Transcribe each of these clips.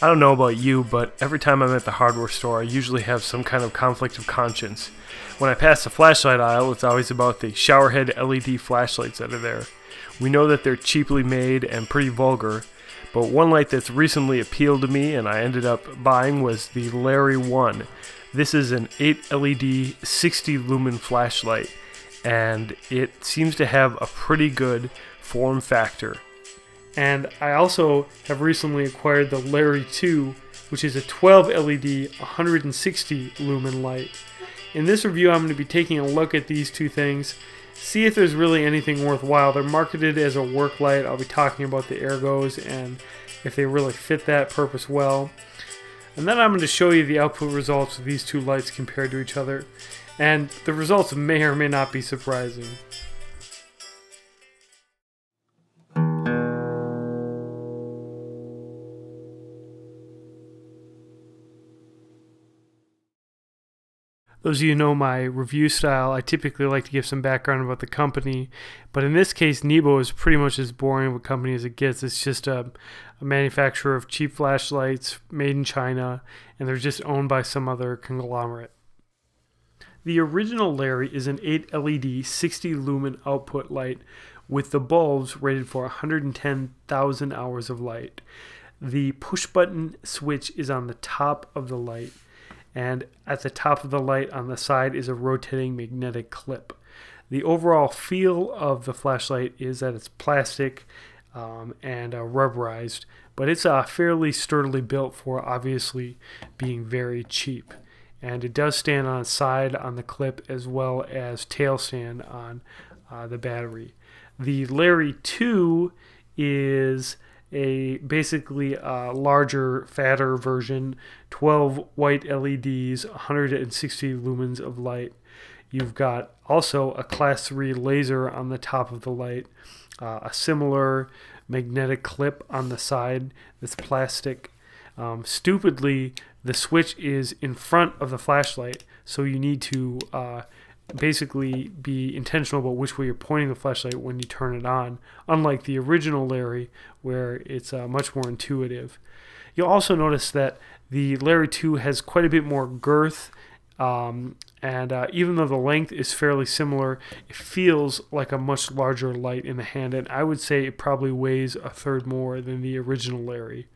I don't know about you, but every time I'm at the hardware store, I usually have some kind of conflict of conscience. When I pass the flashlight aisle, it's always about the showerhead LED flashlights that are there. We know that they're cheaply made and pretty vulgar, but one light that's recently appealed to me and I ended up buying was the Larry 1. This is an 8 LED 60 lumen flashlight, and it seems to have a pretty good form factor. And I also have recently acquired the Larry 2, which is a 12 LED 160 lumen light. In this review, I'm going to be taking a look at these two things, see if there's really anything worthwhile. They're marketed as a work light. I'll be talking about the ergos and if they really fit that purpose well. And then I'm going to show you the output results of these two lights compared to each other. And the results may or may not be surprising. Those of you who know my review style, I typically like to give some background about the company, but in this case, Nebo is pretty much as boring of a company as it gets. It's just a manufacturer of cheap flashlights made in China, and they're just owned by some other conglomerate. The original Larry is an 8 LED 60 lumen output light with the bulbs rated for 110,000 hours of light. The push button switch is on the top of the light, and at the top of the light on the side is a rotating magnetic clip. The overall feel of the flashlight is that it's plastic and rubberized, but it's fairly sturdily built for obviously being very cheap. And it does stand on its side on the clip as well as tail stand on the battery. The Larry 2 is basically a larger, fatter version, 12 white LEDs, 160 lumens of light. You've got also a class 3 laser on the top of the light, a similar magnetic clip on the side that's plastic. Stupidly, the switch is in front of the flashlight, so you need to basically be intentional about which way you're pointing the flashlight when you turn it on, unlike the original Larry where it's much more intuitive. You'll also notice that the Larry 2 has quite a bit more girth, and even though the length is fairly similar, it feels like a much larger light in the hand, and I would say it probably weighs a third more than the original Larry.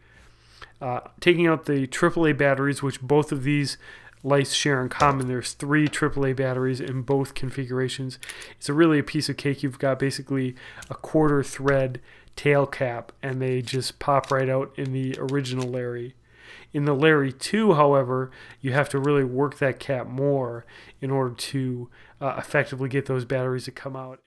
Taking out the AAA batteries, which both of these lights share in common, there's 3 AAA batteries in both configurations. It's really a piece of cake. You've got basically a quarter thread tail cap, and they just pop right out in the original Larry. In the Larry 2, however, you have to really work that cap more in order to effectively get those batteries to come out.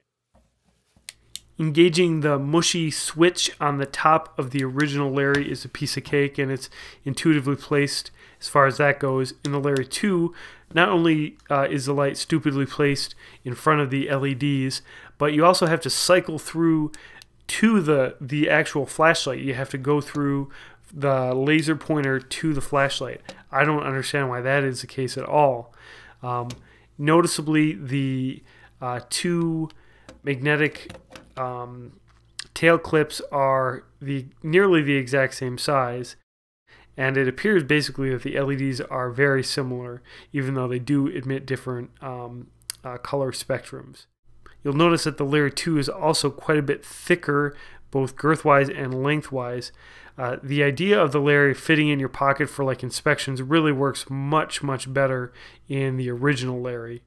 Engaging the mushy switch on the top of the original Larry is a piece of cake, and it's intuitively placed as far as that goes. In the Larry 2, not only is the light stupidly placed in front of the LEDs, but you also have to cycle through to the actual flashlight. You have to go through the laser pointer to the flashlight. I don't understand why that is the case at all. Noticeably, the 2 magnetic tail clips are nearly the exact same size, and it appears basically that the LEDs are very similar, even though they do emit different color spectrums. You'll notice that the Larry 2 is also quite a bit thicker, both girth-wise and lengthwise. The idea of the Larry fitting in your pocket for like inspections really works much, much better in the original Larry.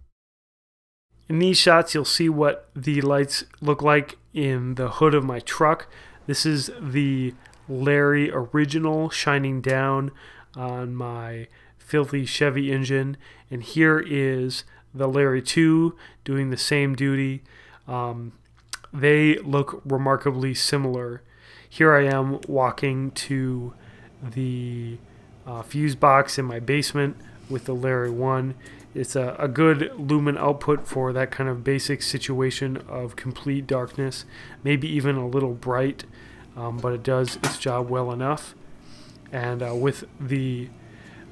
In these shots, you'll see what the lights look like in the hood of my truck. This is the Larry original shining down on my filthy Chevy engine, and here is the Larry 2 doing the same duty. They look remarkably similar. Here I am walking to the fuse box in my basement with the Larry 1. It's a good lumen output for that kind of basic situation of complete darkness, maybe even a little bright, but it does its job well enough. And with the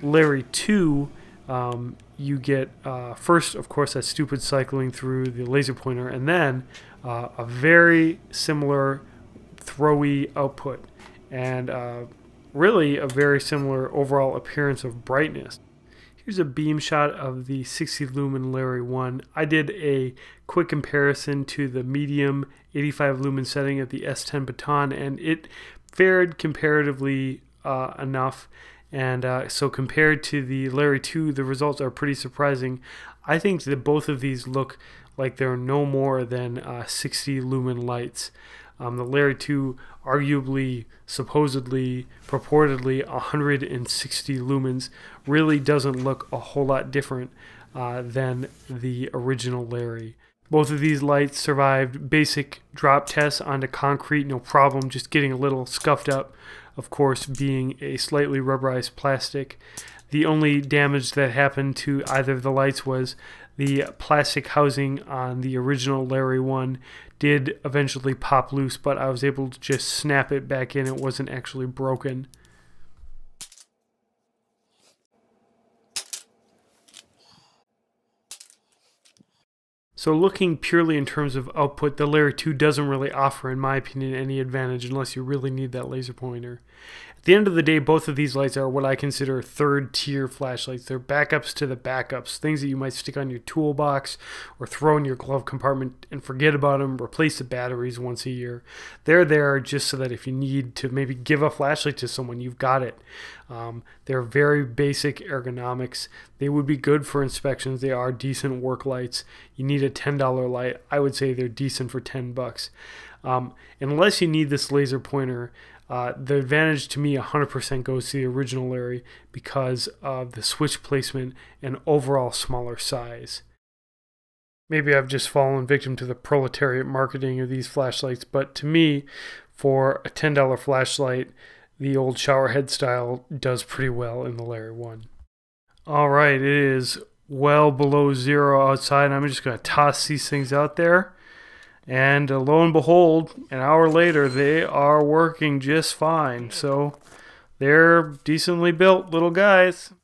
Larry 2, you get first, of course, that stupid cycling through the laser pointer, and then a very similar throwy output. And really a very similar overall appearance of brightness. Here's a beam shot of the 60 lumen Larry 1. I did a quick comparison to the medium 85 lumen setting of the S10 Baton, and it fared comparatively enough. And so compared to the Larry 2, the results are pretty surprising. I think that both of these look like they're no more than 60 lumen lights. The Larry 2 arguably, supposedly, purportedly 160 lumens really doesn't look a whole lot different than the original Larry. Both of these lights survived basic drop tests onto concrete, no problem, just getting a little scuffed up, of course, being a slightly rubberized plastic. The only damage that happened to either of the lights was the plastic housing on the original Larry 1 did eventually pop loose, but I was able to just snap it back in. It wasn't actually broken. So looking purely in terms of output, the Larry 2 doesn't really offer, in my opinion, any advantage unless you really need that laser pointer. At the end of the day, both of these lights are what I consider third-tier flashlights. They're backups to the backups, things that you might stick on your toolbox or throw in your glove compartment and forget about them, replace the batteries once a year. They're there just so that if you need to maybe give a flashlight to someone, you've got it. They're very basic ergonomics. They would be good for inspections. They are decent work lights. You need a $10 light. I would say they're decent for $10. Unless you need this laser pointer, the advantage to me 100% goes to the original Larry because of the switch placement and overall smaller size. Maybe I've just fallen victim to the proletariat marketing of these flashlights, but to me, for a $10 flashlight, the old shower head style does pretty well in the Larry 1. Alright, it is well below zero outside. I'm just going to toss these things out there. And lo and behold, an hour later, they are working just fine. So they're decently built little guys.